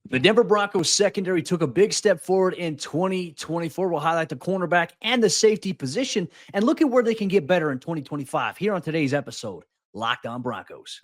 The Denver Broncos secondary took a big step forward in 2024. We'll highlight the cornerback and the safety position and look at where they can get better in 2025 here on today's episode, Locked On Broncos.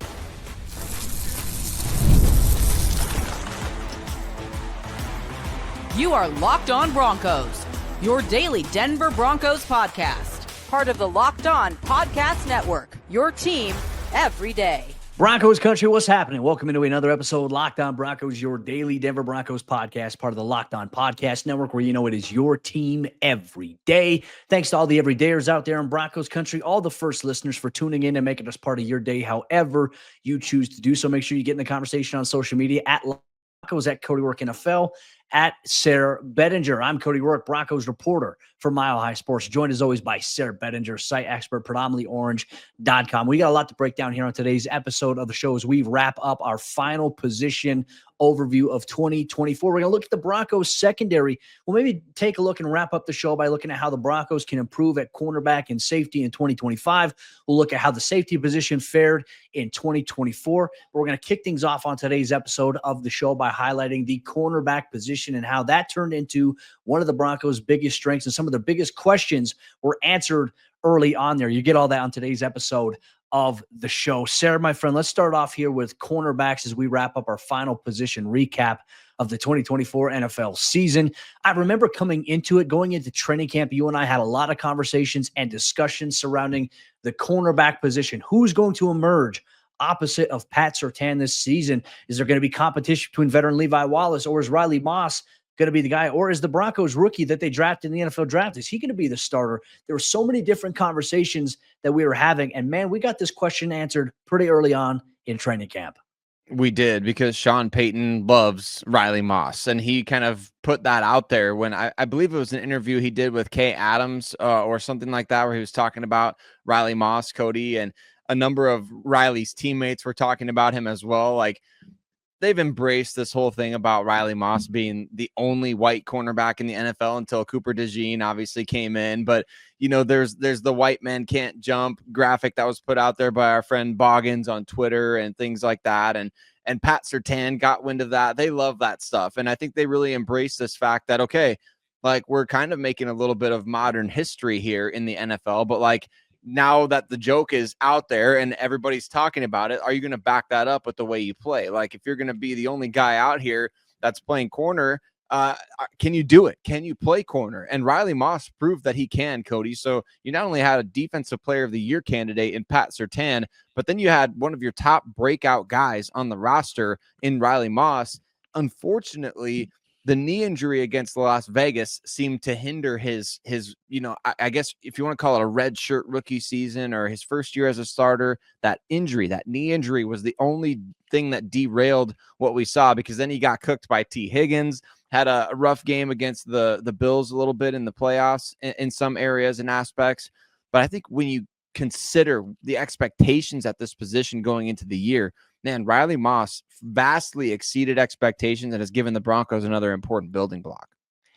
You are Locked On Broncos, your daily Denver Broncos podcast. Part of the Locked On Podcast Network, your team every day. Broncos Country, what's happening? Welcome into another episode, Locked On Broncos, your daily Denver Broncos podcast, part of the Locked On Podcast Network, where you know it is your team every day. Thanks to all the everydayers out there in Broncos Country, all the first listeners for tuning in and making us part of your day, however you choose to do so. Make sure you get in the conversation on social media at Broncos, at Cody Roark NFL, at Sayre Bedinger. I'm Cody Roark, Broncos reporter for Mile High Sports, joined as always by Sayre Bedinger, site expert, predominantly orange.com. We got a lot to break down here on today's episode of the show as we wrap up our final position overview of 2024. We're going to look at the Broncos secondary. We'll maybe take a look and wrap up the show by looking at how the Broncos can improve at cornerback and safety in 2025. We'll look at how the safety position fared in 2024. We're going to kick things off on today's episode of the show by highlighting the cornerback position and how that turned into one of the Broncos' biggest strengths, and some of the biggest questions were answered early on there. You get all that on today's episode of the show. Sayre, my friend, let's start off here with cornerbacks as we wrap up our final position recap of the 2024 NFL season. I remember coming into it, going into training camp, you and I had a lot of conversations and discussions surrounding the cornerback position. Who's going to emerge opposite of Pat Surtain this season? Is there going to be competition between veteran Levi Wallace, or is Riley Moss going to be the guy, or is the Broncos rookie that they drafted in the NFL draft, is he going to be the starter? There were so many different conversations that we were having, and man, we got this question answered pretty early on in training camp. We did, because Sean Payton loves Riley Moss, and he kind of put that out there when I believe it was an interview he did with Kay Adams or something like that, where he was talking about Riley Moss, Cody, and a number of Riley's teammates were talking about him as well. Like, they've embraced this whole thing about Riley Moss being the only white cornerback in the NFL until Cooper DeJean obviously came in. But, you know, there's the white man can't jump graphic that was put out there by our friend Boggins on Twitter and things like that. And Pat Surtain got wind of that. They love that stuff. And I think they really embrace this fact that, okay, like, we're kind of making a little bit of modern history here in the NFL, but like, now that the joke is out there and everybody's talking about it, are you going to back that up with the way you play? Like, if you're going to be the only guy out here that's playing corner, can you do it? Can you play corner? And Riley Moss proved that he can, Cody. So you not only had a defensive player of the year candidate in Pat Surtain, but then you had one of your top breakout guys on the roster in Riley Moss. Unfortunately, the knee injury against Las Vegas seemed to hinder his you know, I guess if you want to call it a red shirt rookie season or his first year as a starter, that injury, that knee injury was the only thing that derailed what we saw, because then he got cooked by T. Higgins, had a rough game against the Bills a little bit in the playoffs in some areas and aspects. But I think when you consider the expectations at this position going into the year, man, Riley Moss vastly exceeded expectations and has given the Broncos another important building block.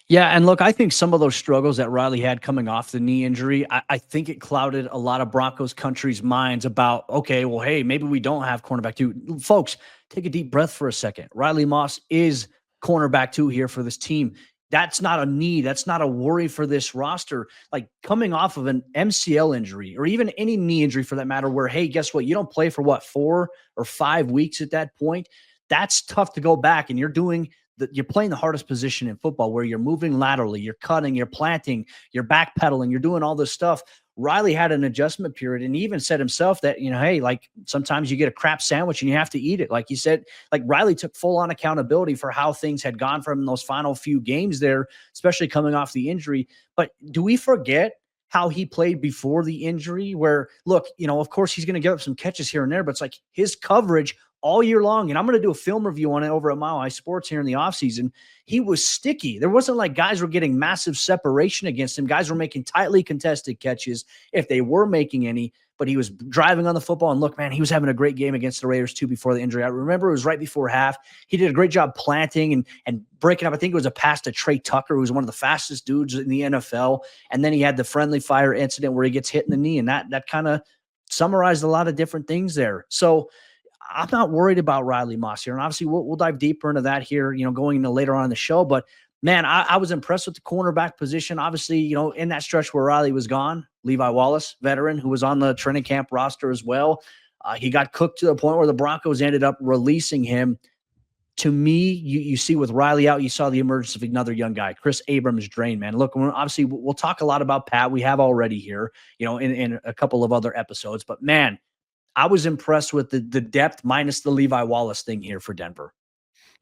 Yeah, and look, I think some of those struggles that Riley had coming off the knee injury, I think it clouded a lot of Broncos Country's minds about, okay, well, hey, maybe we don't have cornerback two. Folks, take a deep breath for a second. Riley Moss is cornerback two here for this team. That's not a need. That's not a worry for this roster. Like, coming off of an MCL injury or even any knee injury for that matter, where, hey, guess what? You don't play for 4 or 5 weeks at that point. That's tough to go back, and you're playing the hardest position in football, where you're moving laterally, you're cutting, you're planting, you're backpedaling, you're doing all this stuff. Riley had an adjustment period, and he even said himself that, you know, hey, like, sometimes you get a crap sandwich and you have to eat it. Like he said, like, Riley took full on accountability for how things had gone for him in those final few games there, especially coming off the injury. But do we forget how he played before the injury, where, look, you know, of course he's going to give up some catches here and there, but it's like his coverage all year long, and I'm going to do a film review on it over at Mile High Sports here in the offseason, he was sticky. There wasn't like guys were getting massive separation against him. Guys were making tightly contested catches if they were making any, but he was driving on the football. And look, man, he was having a great game against the Raiders too before the injury. I remember it was right before half. He did a great job planting and breaking up. I think it was a pass to Trey Tucker, who was one of the fastest dudes in the NFL. And then he had the friendly fire incident where he gets hit in the knee, and that kind of summarized a lot of different things there. So I'm not worried about Riley Moss here. And obviously we'll dive deeper into that here, going into later on in the show. But man, I was impressed with the cornerback position. Obviously, in that stretch where Riley was gone, Levi Wallace, veteran, who was on the training camp roster as well. He got cooked to the point where the Broncos ended up releasing him. To me, you see with Riley out, you saw the emergence of another young guy, Chris Abrams-Drain, man. Look, obviously we'll talk a lot about Pat. We have already here, in a couple of other episodes. But man, I was impressed with the depth minus the Levi Wallace thing here for Denver.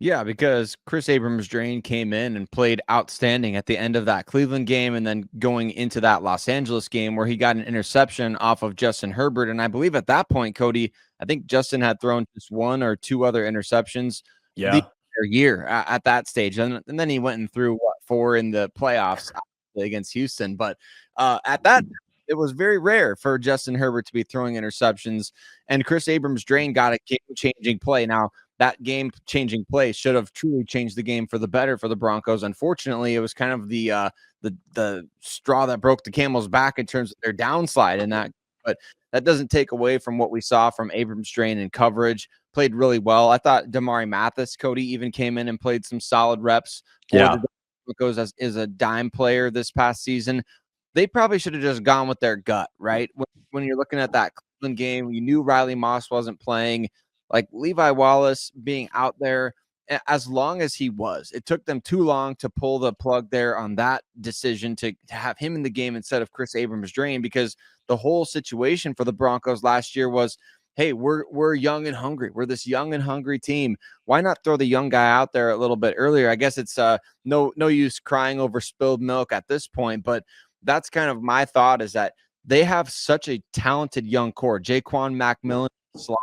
Yeah, because Chris Abrams-Drain came in and played outstanding at the end of that Cleveland game and then going into that Los Angeles game where he got an interception off of Justin Herbert. And I believe at that point, Cody, I think Justin had thrown just one or two other interceptions the entire year at that stage. And then he went and threw, 4 in the playoffs against Houston. But at that it was very rare for Justin Herbert to be throwing interceptions, and Chris Abrams-Drain got a game-changing play. Now, that game-changing play should have truly changed the game for the better for the Broncos. Unfortunately, it was kind of the straw that broke the camel's back in terms of their downslide in that. But that doesn't take away from what we saw from Abrams-Drain in coverage. Played really well. I thought Damari Mathis, Cody, even came in and played some solid reps for the Broncos as a dime player this past season. They probably should have just gone with their gut, right? When you're looking at that Cleveland game, you knew Riley Moss wasn't playing. Like Levi Wallace being out there as long as he was, it took them too long to pull the plug there on that decision to have him in the game instead of Chris Abrams-Drain, because the whole situation for the Broncos last year was, hey, we're young and hungry. We're this young and hungry team. Why not throw the young guy out there a little bit earlier? I guess it's no use crying over spilled milk at this point, but that's kind of my thought, is that they have such a talented young core. Jaquan McMillian slot,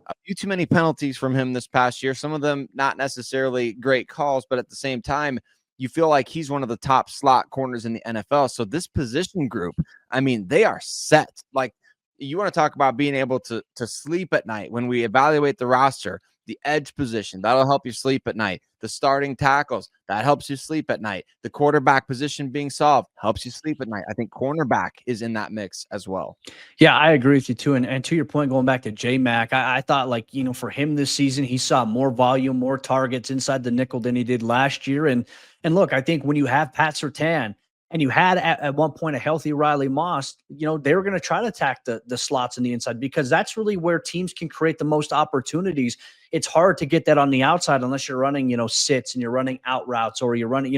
a few too many penalties from him this past year. Some of them not necessarily great calls, but at the same time, you feel like he's one of the top slot corners in the NFL. So this position group, I mean, they are set. Like, you want to talk about being able to sleep at night. When we evaluate the roster, the edge position, that'll help you sleep at night. The starting tackles, that helps you sleep at night. The quarterback position being solved helps you sleep at night. I think cornerback is in that mix as well. Yeah, I agree with you too. And to your point, going back to J-Mac, I thought, like, for him this season, he saw more volume, more targets inside the nickel than he did last year. And look, I think when you have Pat Surtain, and you had at one point a healthy Riley Moss, they were going to try to attack the slots on the inside, because that's really where teams can create the most opportunities. It's hard to get that on the outside unless you're running, sits and you're running out routes, or you're running,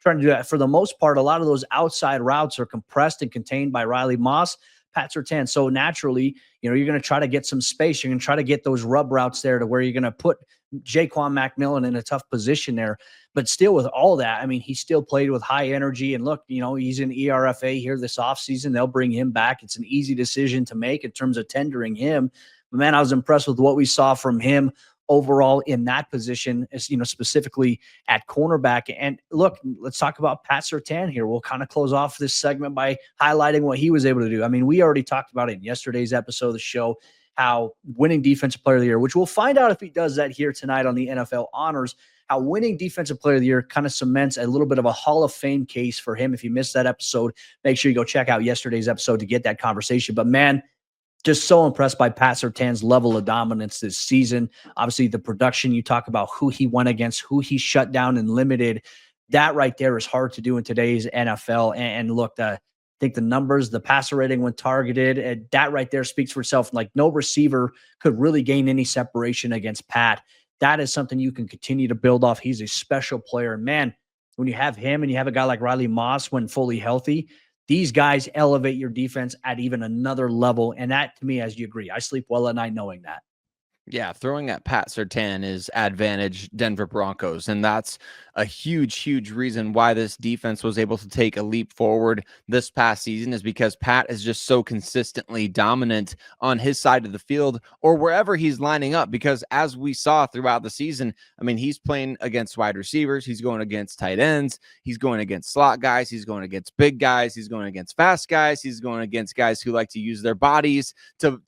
trying to do that. For the most part, a lot of those outside routes are compressed and contained by Riley Moss, Pat Surtain. So naturally, you're going to try to get some space. You're going to try to get those rub routes there to where you're going to put Jaquan McMillian in a tough position there. But still, with all that, I mean, he still played with high energy. And look, he's in ERFA here this offseason. They'll bring him back. It's an easy decision to make in terms of tendering him. But man, I was impressed with what we saw from him overall in that position, as specifically at cornerback. And look, let's talk about Pat Surtain here. We'll kind of close off this segment by highlighting what he was able to do. I mean, we already talked about it in yesterday's episode of the show, how winning defensive player of the year, which we'll find out if he does that here tonight on the NFL Honors, how winning defensive player of the year kind of cements a little bit of a Hall of Fame case for him. If you missed that episode, make sure you go check out yesterday's episode to get that conversation. But man, just so impressed by Pat Surtain's level of dominance this season. Obviously, the production, you talk about who he went against, who he shut down and limited. That right there is hard to do in today's NFL. And look, I think the numbers, the passer rating when targeted, that right there speaks for itself. Like, no receiver could really gain any separation against Pat. That is something you can continue to build off. He's a special player. Man, when you have him and you have a guy like Riley Moss when fully healthy, these guys elevate your defense at even another level. And that, to me, as you agree, I sleep well at night knowing that. Yeah, throwing at Pat Surtain is advantage Denver Broncos, and that's a huge, huge reason why this defense was able to take a leap forward this past season, is because Pat is just so consistently dominant on his side of the field or wherever he's lining up. Because as we saw throughout the season, I mean, he's playing against wide receivers, he's going against tight ends, he's going against slot guys, he's going against big guys, he's going against fast guys, he's going against guys who like to use their bodies to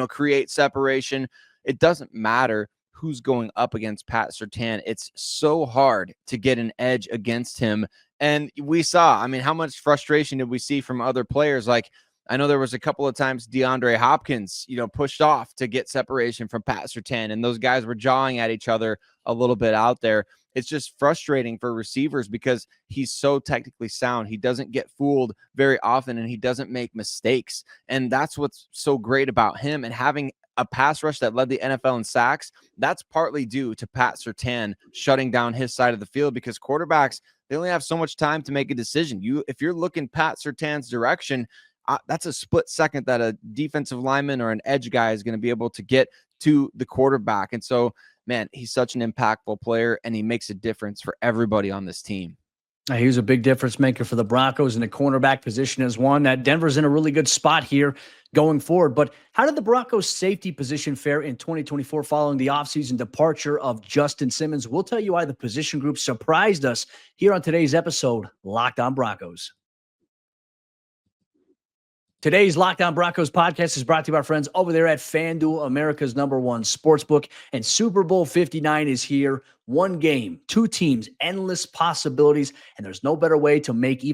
create separation. It doesn't matter who's going up against Pat Surtain. It's so hard to get an edge against him. And we saw, I mean, how much frustration did we see from other players? Like, I know there was a couple of times DeAndre Hopkins, pushed off to get separation from Pat Surtain, and those guys were jawing at each other a little bit out there. It's just frustrating for receivers because he's so technically sound. He doesn't get fooled very often, and he doesn't make mistakes. And that's what's so great about him. And having a pass rush that led the NFL in sacks, that's partly due to Pat Surtain shutting down his side of the field, because quarterbacks, they only have so much time to make a decision. If you're looking Pat Surtain's direction, that's a split second that a defensive lineman or an edge guy is going to be able to get to the quarterback. And so, man, he's such an impactful player, and he makes a difference for everybody on this team. He was a big difference maker for the Broncos, and the cornerback position is one that Denver's in a really good spot here going forward. But how did the Broncos safety position fare in 2024 following the offseason departure of Justin Simmons? We'll tell you why the position group surprised us here on today's episode, Locked On Broncos. Today's Locked On Broncos podcast is brought to you by our friends over there at FanDuel, America's #1 sportsbook. And Super Bowl 59 is here. One game, two teams, endless possibilities, and there's no better way to make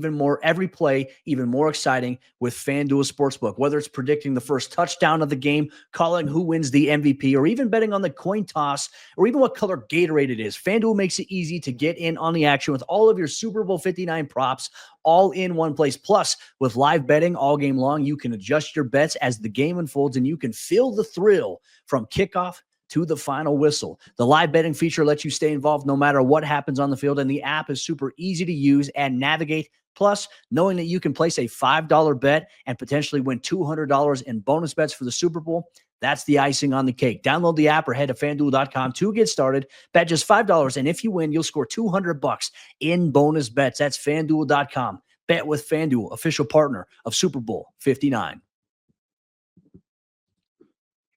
every play even more exciting with FanDuel Sportsbook. Whether it's predicting the first touchdown of the game, calling who wins the MVP, or even betting on the coin toss, or even what color Gatorade it is, FanDuel makes it easy to get in on the action with all of your Super Bowl 59 props all in one place. Plus, with live betting all game long, you can adjust your bets as the game unfolds, and you can feel the thrill from kickoff to the final whistle. The live betting feature lets you stay involved no matter what happens on the field, and the app is super easy to use and navigate. Plus, knowing that you can place a $5 bet and potentially win $200 in bonus bets for the Super Bowl, that's the icing on the cake. Download the app or head to FanDuel.com to get started. Bet just $5, and if you win, you'll score $200 in bonus bets. That's FanDuel.com. Bet with FanDuel, official partner of Super Bowl 59.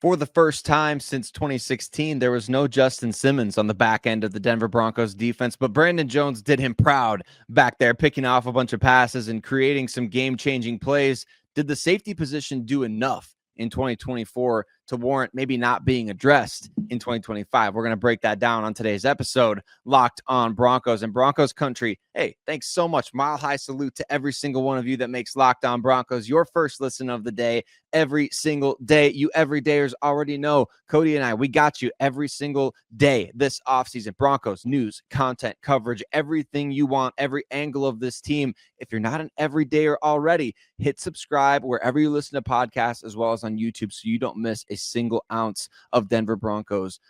For the first time since 2016, there was no Justin Simmons on the back end of the Denver Broncos defense, but Brandon Jones did him proud back there, picking off a bunch of passes and creating some game-changing plays. Did the safety position do enough in 2024 to warrant maybe not being addressed in 2025? We're going to break that down on today's episode, Locked On Broncos and Broncos Country. Hey, thanks so much. Mile high salute to every single one of you that makes Locked On Broncos your first listen of the day every single day. You everydayers already know Cody and I, we got you every single day this offseason. Broncos news, content, coverage, everything you want, every angle of this team. If you're not an everydayer already, hit subscribe wherever you listen to podcasts, as well as on YouTube, so you don't miss a single ounce of Denver Broncos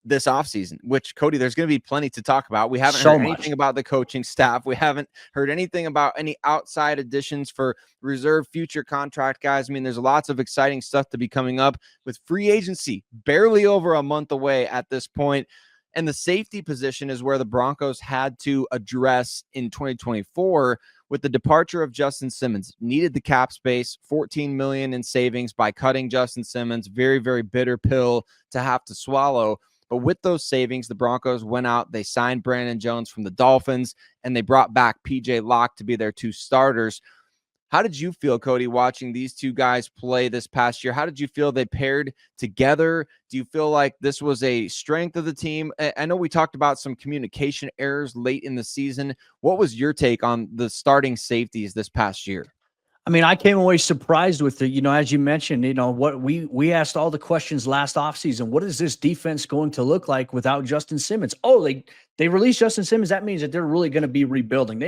this offseason, which, Cody, there's going to be plenty to talk about. We haven't heard anything about the coaching staff. We haven't heard anything about any outside additions for reserve future contract guys. I mean, there's lots of exciting stuff to be coming up with free agency barely over a month away at this point. And the safety position is where the Broncos had to address in 2024 with the departure of Justin Simmons. Needed the cap space, $14 million in savings by cutting Justin Simmons. Very, very bitter pill to have to swallow. But with those savings, the Broncos went out, they signed Brandon Jones from the Dolphins, and they brought back PJ Locke to be their two starters. How did you feel, Cody, watching these two guys play this past year? How did you feel they paired together? Do you feel like this was a strength of the team? I know we talked about some communication errors late in the season. What was your take on the starting safeties this past year? I mean, I came away surprised with it. As you mentioned, what we asked all the questions last offseason. What is this defense going to look like without Justin Simmons? Oh, they released Justin Simmons. That means that they're really going to be rebuilding.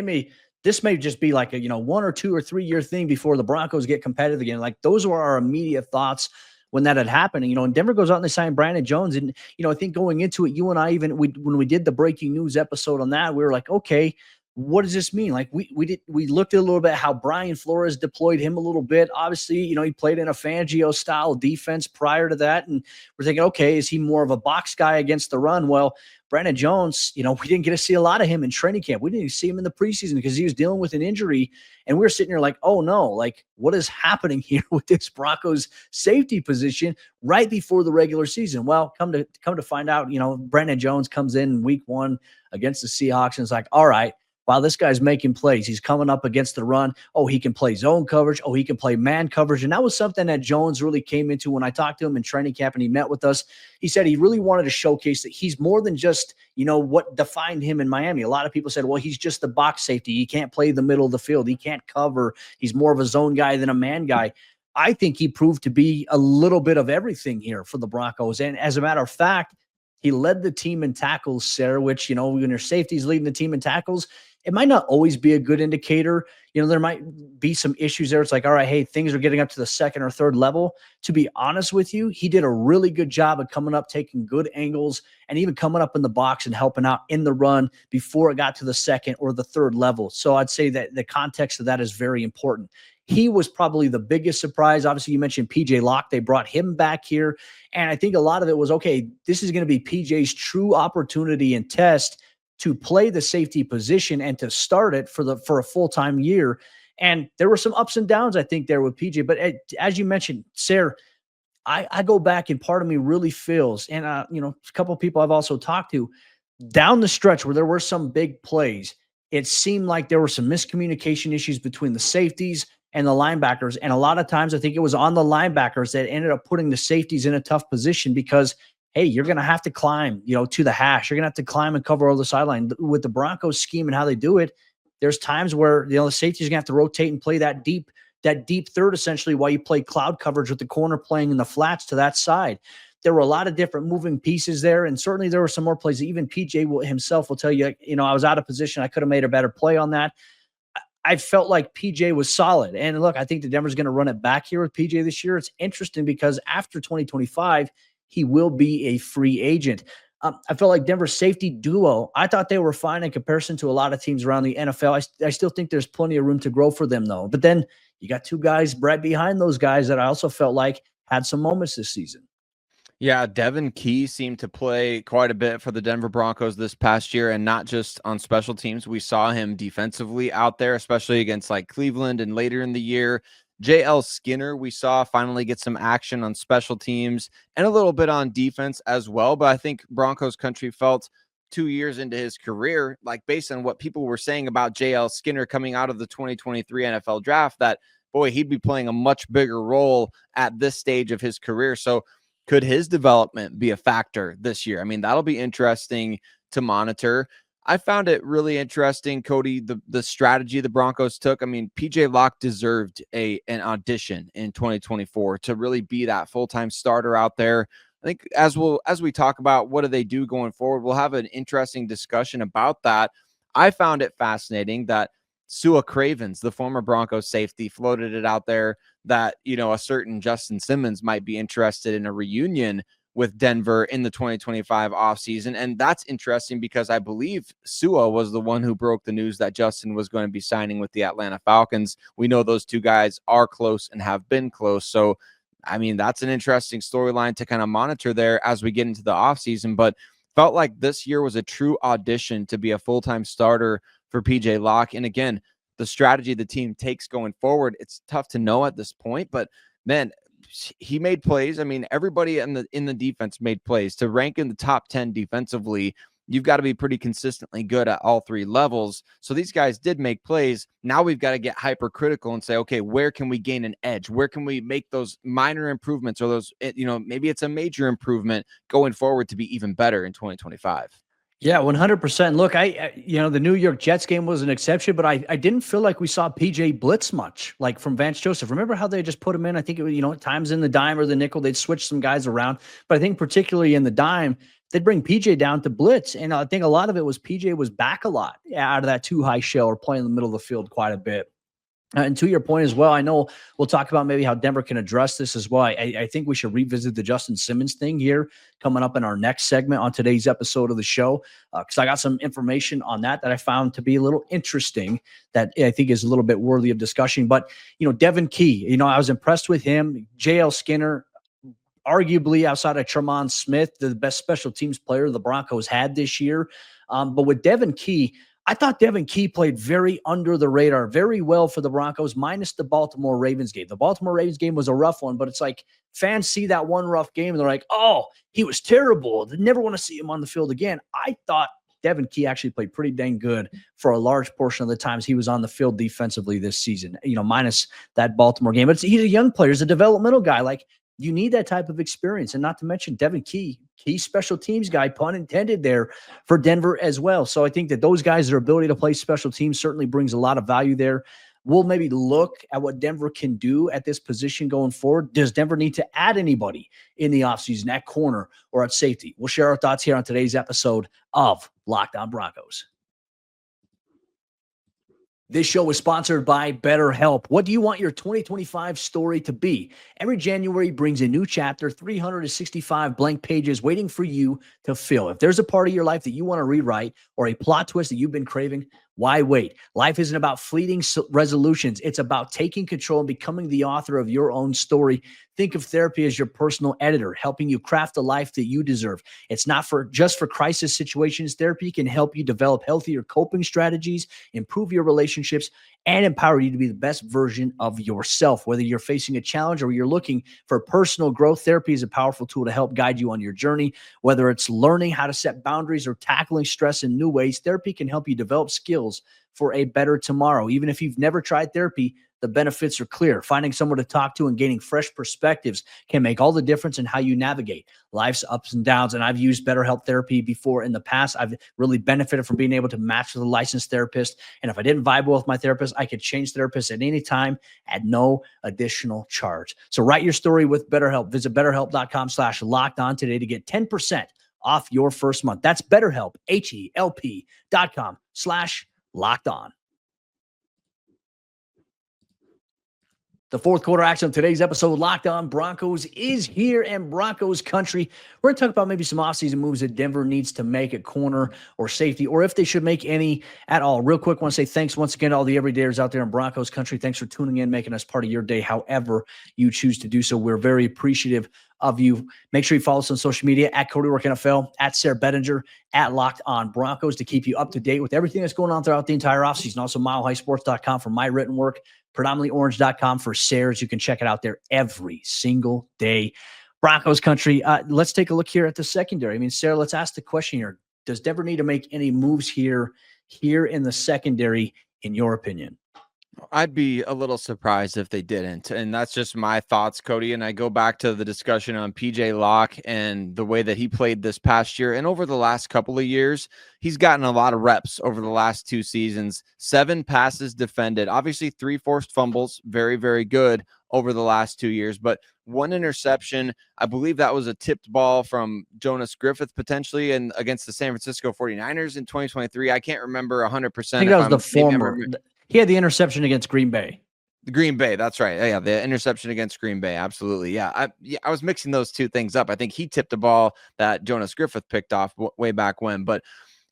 This may just be like a 1 or 2 or 3 year thing before the Broncos get competitive again. Like, those were our immediate thoughts when that had happened. And Denver goes out and they sign Brandon Jones. And, I think going into it, you and I, when we did the breaking news episode on that, we were like, okay, what does this mean? Like, we looked at a little bit how Brian Flores deployed him a little bit. Obviously, he played in a Fangio style defense prior to that. And we're thinking, okay, is he more of a box guy against the run? Well, Brandon Jones, we didn't get to see a lot of him in training camp. We didn't even see him in the preseason because he was dealing with an injury. And we were sitting here like, oh no, like, what is happening here with this Broncos safety position right before the regular season? Well, come to find out, Brandon Jones comes in week 1 against the Seahawks and it's like, all right, wow, this guy's making plays. He's coming up against the run. Oh, he can play zone coverage. Oh, he can play man coverage. And that was something that Jones really came into when I talked to him in training camp and he met with us. He said he really wanted to showcase that he's more than just, what defined him in Miami. A lot of people said, well, he's just the box safety. He can't play the middle of the field. He can't cover. He's more of a zone guy than a man guy. I think he proved to be a little bit of everything here for the Broncos. And as a matter of fact, he led the team in tackles, Sayre, which, when your safety's leading the team in tackles, it might not always be a good indicator. There might be some issues there. It's like, all right, hey, things are getting up to the second or third level. To be honest with you, he did a really good job of coming up, taking good angles, and even coming up in the box and helping out in the run before it got to the second or the third level. So I'd say that the context of that is very important. He was probably the biggest surprise. Obviously, you mentioned PJ Locke. They brought him back here. And I think a lot of it was, okay, this is going to be PJ's true opportunity and test to play the safety position and to start it for a full-time year. And there were some ups and downs, I think, there with PJ. But as you mentioned, Sayre, I go back and part of me really feels, and a couple of people I've also talked to, down the stretch where there were some big plays, it seemed like there were some miscommunication issues between the safeties and the linebackers. And a lot of times I think it was on the linebackers that ended up putting the safeties in a tough position because, hey, you're going to have to climb, to the hash. You're going to have to climb and cover all the sideline. With the Broncos scheme and how they do it, there's times where, the safety's going to have to rotate and play that deep third, essentially, while you play cloud coverage with the corner playing in the flats to that side. There were a lot of different moving pieces there, and certainly there were some more plays. Even PJ himself will tell you, I was out of position. I could have made a better play on that. I felt like PJ was solid. And look, I think the Denver's going to run it back here with PJ this year. It's interesting because after 2025, he will be a free agent. I felt like Denver's safety duo, I thought they were fine in comparison to a lot of teams around the NFL. I still think there's plenty of room to grow for them, though. But then you got two guys right behind those guys that I also felt like had some moments this season. Yeah, Devin Key seemed to play quite a bit for the Denver Broncos this past year, and not just on special teams. We saw him defensively out there, especially against like Cleveland and later in the year. JL Skinner, we saw finally get some action on special teams and a little bit on defense as well. But I think Broncos Country felt 2 years into his career, like based on what people were saying about JL Skinner coming out of the 2023 NFL draft, that, boy, he'd be playing a much bigger role at this stage of his career. So could his development be a factor this year? I mean, that'll be interesting to monitor. I found it really interesting, Cody, the strategy the Broncos took. I mean, PJ Locke deserved an audition in 2024 to really be that full-time starter out there. I think as we talk about what do they do going forward, we'll have an interesting discussion about that. I found it fascinating that Sua Cravens, the former Broncos safety, floated it out there that, a certain Justin Simmons might be interested in a reunion with Denver in the 2025 offseason. And that's interesting because I believe Sua was the one who broke the news that Justin was going to be signing with the Atlanta Falcons. We know those two guys are close and have been close. So, I mean, that's an interesting storyline to kind of monitor there as we get into the offseason. But felt like this year was a true audition to be a full-time starter for PJ Locke. And again, the strategy the team takes going forward, it's tough to know at this point, but man, he made plays. I mean, everybody in the defense made plays. To rank in the top 10 defensively, you've got to be pretty consistently good at all three levels. So these guys did make plays. Now we've got to get hypercritical and say, okay, where can we gain an edge? Where can we make those minor improvements, or those, maybe it's a major improvement going forward to be even better in 2025? Yeah, 100%. Look, the New York Jets game was an exception, but I didn't feel like we saw PJ blitz much, like from Vance Joseph. Remember how they just put him in? I think it was, at times in the dime or the nickel, they'd switch some guys around. But I think particularly in the dime, they'd bring PJ down to blitz. And I think a lot of it was PJ was back a lot out of that too high shell or playing in the middle of the field quite a bit. And to your point as well, I know we'll talk about maybe how Denver can address this as well. I think we should revisit the Justin Simmons thing here coming up in our next segment on today's episode of the show, because I got some information on that I found to be a little interesting that I think is a little bit worthy of discussion. But, Devin Key, I was impressed with him. JL Skinner, arguably outside of Tremont Smith, the best special teams player the Broncos had this year. But with Devin Key, I thought Devin Key played very under the radar, very well for the Broncos, minus the Baltimore Ravens game. The Baltimore Ravens game was a rough one, but it's like fans see that one rough game and they're like, oh, he was terrible. They never want to see him on the field again. I thought Devin Key actually played pretty dang good for a large portion of the times he was on the field defensively this season, minus that Baltimore game. But he's a young player. He's a developmental guy. Like, you need that type of experience. And not to mention Devin Key special teams guy, pun intended there, for Denver as well. So I think that those guys, their ability to play special teams certainly brings a lot of value there. We'll maybe look at what Denver can do at this position going forward. Does Denver need to add anybody in the offseason at corner or at safety? We'll share our thoughts here on today's episode of Locked On Broncos. This show is sponsored by BetterHelp. What do you want your 2025 story to be? Every January brings a new chapter, 365 blank pages waiting for you to fill. If there's a part of your life that you want to rewrite or a plot twist that you've been craving, why wait? Life isn't about fleeting resolutions. It's about taking control and becoming the author of your own story. Think of therapy as your personal editor, helping you craft the life that you deserve. It's not just for crisis situations. Therapy can help you develop healthier coping strategies, improve your relationships, and empower you to be the best version of yourself. Whether you're facing a challenge or you're looking for personal growth, therapy is a powerful tool to help guide you on your journey. Whether it's learning how to set boundaries or tackling stress in new ways, therapy can help you develop skills for a better tomorrow. Even if you've never tried therapy, the benefits are clear. Finding someone to talk to and gaining fresh perspectives can make all the difference in how you navigate life's ups and downs. And I've used BetterHelp therapy before in the past. I've really benefited from being able to match with a licensed therapist. And if I didn't vibe well with my therapist, I could change therapists at any time at no additional charge. So write your story with BetterHelp. Visit BetterHelp.com/lockedon today to get 10% off your first month. That's BetterHelp, HELP.com/lockedon. The fourth quarter action of today's episode, Locked On Broncos, is here in Broncos Country. We're going to talk about maybe some offseason moves that Denver needs to make at corner or safety, or if they should make any at all. Real quick, I want to say thanks once again to all the everydayers out there in Broncos Country. Thanks for tuning in, making us part of your day, however you choose to do so. We're very appreciative of you. Make sure you follow us on social media at Cody Roark NFL, at Sayre Bedinger, at Locked On Broncos to keep you up to date with everything that's going on throughout the entire offseason. Also, milehighsports.com for my written work, predominantlyorange.com for Sayre's. You can check it out there every single day. Broncos Country, let's take a look here at the secondary. I mean, Sayre, let's ask the question here. Does Denver need to make any moves here in the secondary, in your opinion? I'd be a little surprised if they didn't. And that's just my thoughts, Cody. And I go back to the discussion on PJ Locke and the way that he played this past year. And over the last couple of years, he's gotten a lot of reps over the last 2 seasons. 7 passes defended, obviously 3 forced fumbles. Very, very good over the last 2 years. But 1 interception, I believe that was a tipped ball from Jonas Griffith potentially and against the San Francisco 49ers in 2023. I can't rember 100%. I think that was the former. He had the interception against Green Bay. Green Bay, that's right. Yeah, the interception against Green Bay, absolutely. Yeah, I was mixing those two things up. I think he tipped a ball that Jonas Griffith picked off way back when. But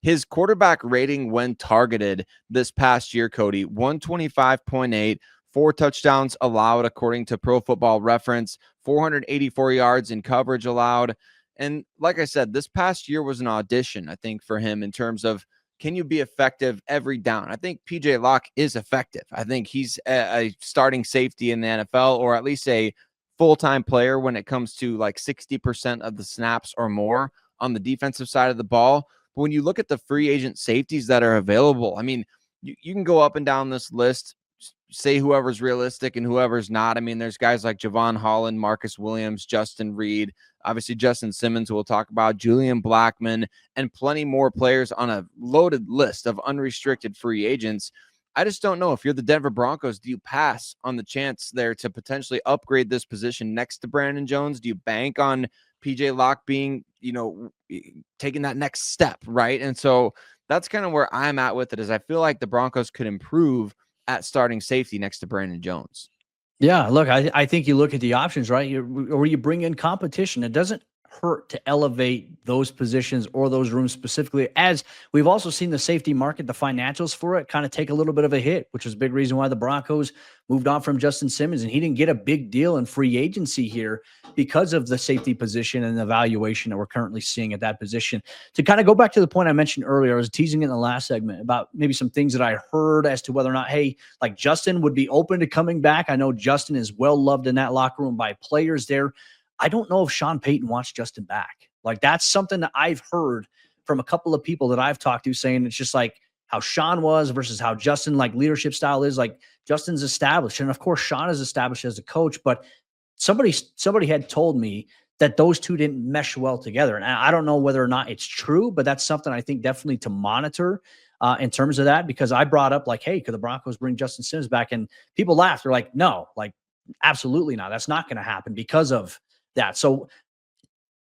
his quarterback rating when targeted this past year, Cody, 125.8, 4 touchdowns allowed according to Pro Football Reference, 484 yards in coverage allowed. And like I said, this past year was an audition, I think, for him in terms of, can you be effective every down? I think PJ Locke is effective. I think he's a starting safety in the NFL, or at least a full-time player when it comes to like 60% of the snaps or more on the defensive side of the ball. But when you look at the free agent safeties that are available, I mean, you can go up and down this list, say whoever's realistic and whoever's not. I mean, there's guys like Javon Holland, Marcus Williams, Justin Reed, obviously Justin Simmons, who we'll talk about, Julian Blackmon, and plenty more players on a loaded list of unrestricted free agents. I just don't know, if you're the Denver Broncos, do you pass on the chance there to potentially upgrade this position next to Brandon Jones? Do you bank on PJ Locke being, taking that next step, right? And so that's kind of where I'm at with it, is I feel like the Broncos could improve at starting safety next to Brandon Jones. Yeah, look, I think you look at the options, right? Or you bring in competition. It doesn't hurt to elevate those positions or those rooms specifically, as we've also seen the safety market, the financials for it kind of take a little bit of a hit, which is a big reason why the Broncos moved on from Justin Simmons, and he didn't get a big deal in free agency here because of the safety position and the valuation that we're currently seeing at that position. To kind of go back to the point I mentioned earlier, I was teasing in the last segment about maybe some things that I heard as to whether or not, hey, like Justin would be open to coming back. I know Justin is well loved in that locker room by players there. I don't know if Sean Payton wants Justin back. Like, that's something that I've heard from a couple of people that I've talked to saying it's just like how Sean was versus how Justin, like leadership style is. Like Justin's established. And of course, Sean is established as a coach, but somebody had told me that those two didn't mesh well together. And I don't know whether or not it's true, but that's something I think definitely to monitor in terms of that, because I brought up like, hey, could the Broncos bring Justin Simmons back? And people laughed. They're like, no, like absolutely not. That's not going to happen because of that. So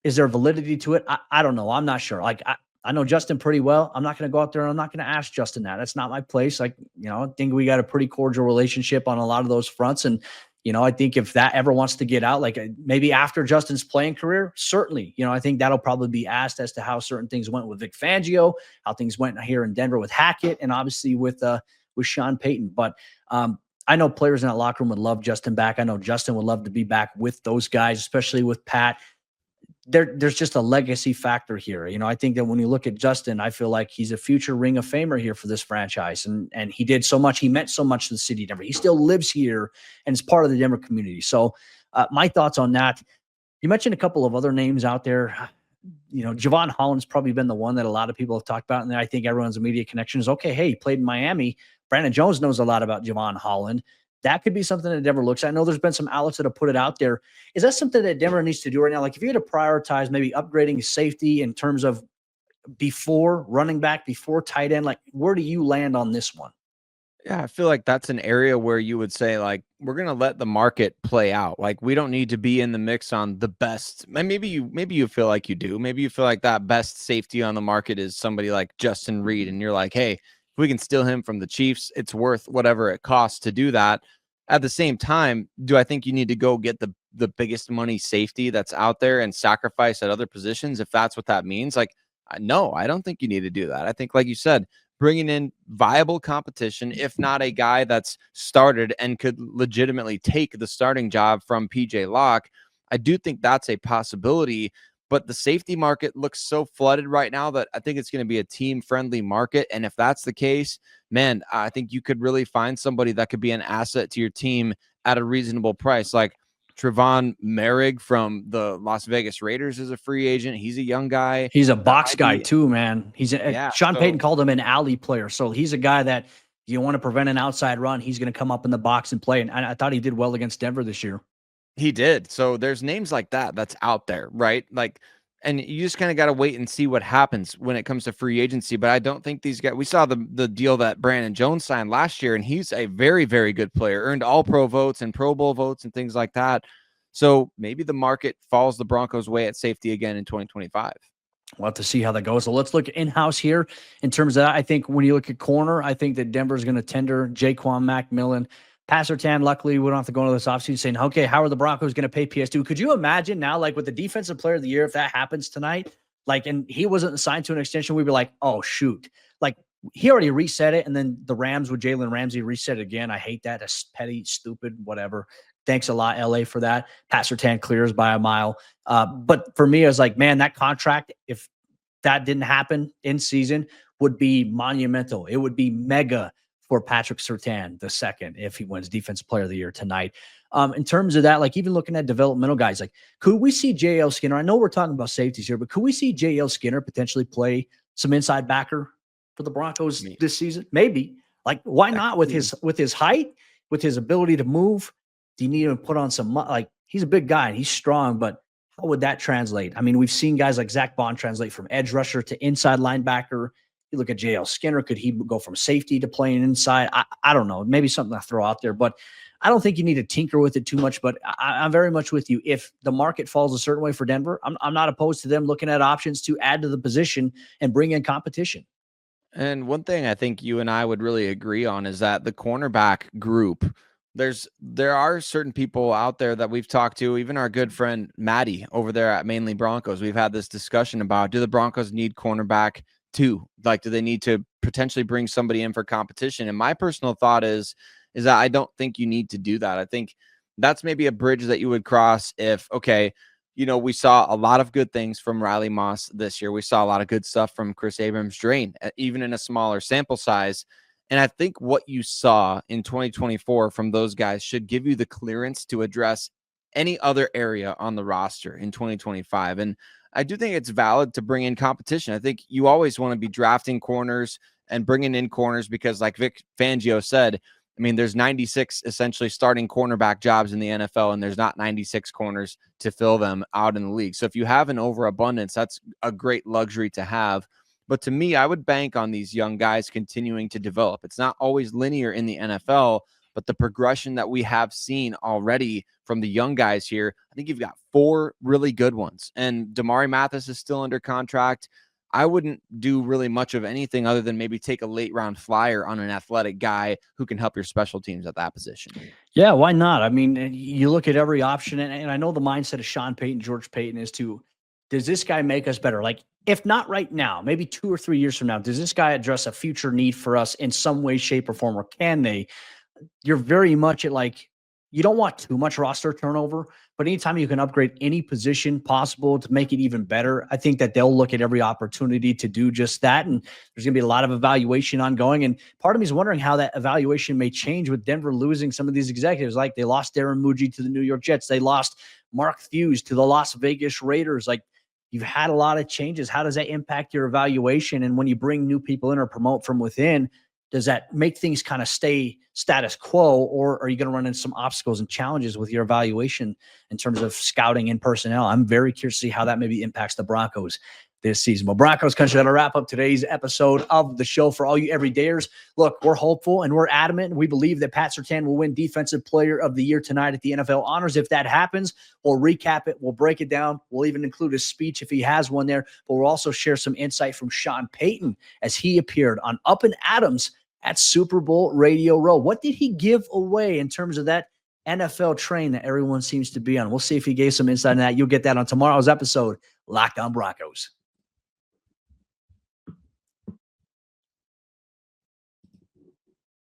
is there validity to it? I don't know. I'm not sure. Like I know Justin pretty well. I'm not going to go out there and I'm not going to ask Justin that. That's not my place. Like, I think we got a pretty cordial relationship on a lot of those fronts. And, I think if that ever wants to get out, like maybe after Justin's playing career, certainly, I think that'll probably be asked as to how certain things went with Vic Fangio, how things went here in Denver with Hackett, and obviously with Sean Payton. But I know players in that locker room would love Justin back. I know Justin would love to be back with those guys, especially with Pat. There's just a legacy factor here. I think that when you look at Justin, I feel like he's a future Ring of Famer here for this franchise. And he did so much. He meant so much to the city of Denver. He still lives here and is part of the Denver community. So my thoughts on that. You mentioned a couple of other names out there. Javon Holland's probably been the one that a lot of people have talked about. And I think everyone's immediate connection is, okay, hey, he played in Miami. Brandon Jones knows a lot about Javon Holland. That could be something that Denver looks at. I know there's been some outlets that have put it out there. Is that something that Denver needs to do right now? Like if you had to prioritize maybe upgrading safety in terms of before running back, before tight end, like where do you land on this one? Yeah, I feel like that's an area where you would say, like, we're going to let the market play out. Like, we don't need to be in the mix on the best. And maybe you feel like you do. Maybe you feel like that best safety on the market is somebody like Justin Reed. And you're like, hey, if we can steal him from the Chiefs, it's worth whatever it costs to do that. At the same time, do I think you need to go get the biggest money safety that's out there and sacrifice at other positions if that's what that means? Like, no, I don't think you need to do that. I think, like you said, bringing in viable competition, if not a guy that's started and could legitimately take the starting job from PJ Locke, I do think that's a possibility. But the safety market looks so flooded right now that I think it's going to be a team-friendly market. And if that's the case, man, I think you could really find somebody that could be an asset to your team at a reasonable price. Like Trevon Merrick from the Las Vegas Raiders is a free agent. He's a young guy. He's a box guy too, man. Sean Payton called him an alley player. So he's a guy that you want to prevent an outside run, he's going to come up in the box and play. And I thought he did well against Denver this year. He did. So there's names like that that's out there, right? Like, and you just kind of got to wait and see what happens when it comes to free agency. But I don't think these guys, we saw the deal that Brandon Jones signed last year, and he's a very, very good player, earned all pro votes and Pro Bowl votes and things like that. So maybe the market falls the Broncos' way at safety again in 2025. We'll have to see how that goes. So let's look in-house here in terms of that. I think when you look at corner, I think that Denver's going to tender Jaquan McMillian. Patrick Surtain, luckily, we don't have to go into this offseason saying, okay, how are the Broncos going to pay PS2? Could you imagine now, like with the defensive player of the year, if that happens tonight, like, and he wasn't signed to an extension, we'd be like, oh, shoot. Like, he already reset it, and then the Rams with Jalen Ramsey reset it again. I hate that. That's petty, stupid, whatever. Thanks a lot, LA, for that. Patrick Surtain clears by a mile. But for me, I was like, man, that contract, if that didn't happen in season, would be monumental. It would be mega for Patrick Surtain II if he wins Defensive Player of the Year tonight. In terms of that, like even looking at developmental guys, like could we see J.L. Skinner? I know we're talking about safeties here, but could we see J.L. Skinner potentially play some inside backer for the Broncos this season? Maybe. Like why not with his height, with his ability to move? Do you need him to put on some, like he's a big guy and he's strong, but how would that translate? I mean, we've seen guys like Zach Bond translate from edge rusher to inside linebacker. You look at J.L. Skinner. Could he go from safety to playing inside? I don't know. Maybe something to throw out there, but I don't think you need to tinker with it too much. But I'm very much with you. If the market falls a certain way for Denver, I'm not opposed to them looking at options to add to the position and bring in competition. And one thing I think you and I would really agree on is that the cornerback group, there are certain people out there that we've talked to, even our good friend Maddie over there at Mainly Broncos. We've had this discussion about, do the Broncos need cornerback too? Like, do they need to potentially bring somebody in for competition? And my personal thought is that I don't think you need to do that. I think that's maybe a bridge that you would cross if, okay, we saw a lot of good things from Riley Moss this year. We saw a lot of good stuff from Chris Abrams-Drain, even in a smaller sample size. And I think what you saw in 2024 from those guys should give you the clearance to address any other area on the roster in 2025. And I do think it's valid to bring in competition. I think you always want to be drafting corners and bringing in corners because, like Vic Fangio said, I mean, there's 96 essentially starting cornerback jobs in the NFL, and there's not 96 corners to fill them out in the league. So if you have an overabundance, that's a great luxury to have. But to me, I would bank on these young guys continuing to develop. It's not always linear in the NFL, but the progression that we have seen already from the young guys here, I think you've got 4 really good ones. And Damari Mathis is still under contract. I wouldn't do really much of anything other than maybe take a late round flyer on an athletic guy who can help your special teams at that position. Yeah, why not? I mean, you look at every option, and I know the mindset of Sean Payton, George Payton is to, does this guy make us better? Like, if not right now, maybe 2 or 3 years from now, does this guy address a future need for us in some way, shape, or form, or can they? You're very much at like, you don't want too much roster turnover, but anytime you can upgrade any position possible to make it even better, I think that they'll look at every opportunity to do just that. And there's going to be a lot of evaluation ongoing. And part of me is wondering how that evaluation may change with Denver losing some of these executives. Like they lost Darren Muji to the New York Jets. They lost Mark Thews to the Las Vegas Raiders. Like, you've had a lot of changes. How does that impact your evaluation? And when you bring new people in or promote from within, does that make things kind of stay status quo, or are you going to run into some obstacles and challenges with your evaluation in terms of scouting and personnel? I'm very curious to see how that maybe impacts the Broncos this season. Well, Broncos Country, that'll wrap up today's episode of the show. For all you everydayers, look, we're hopeful and we're adamant. We believe that Pat Surtain will win Defensive Player of the Year tonight at the NFL Honors. If that happens, we'll recap it. We'll break it down. We'll even include his speech if he has one there. But we'll also share some insight from Sean Payton as he appeared on Up and Adams at Super Bowl Radio Row. What did he give away in terms of that NFL train that everyone seems to be on? We'll see if he gave some insight on that. You'll get that on tomorrow's episode, Locked On Broncos.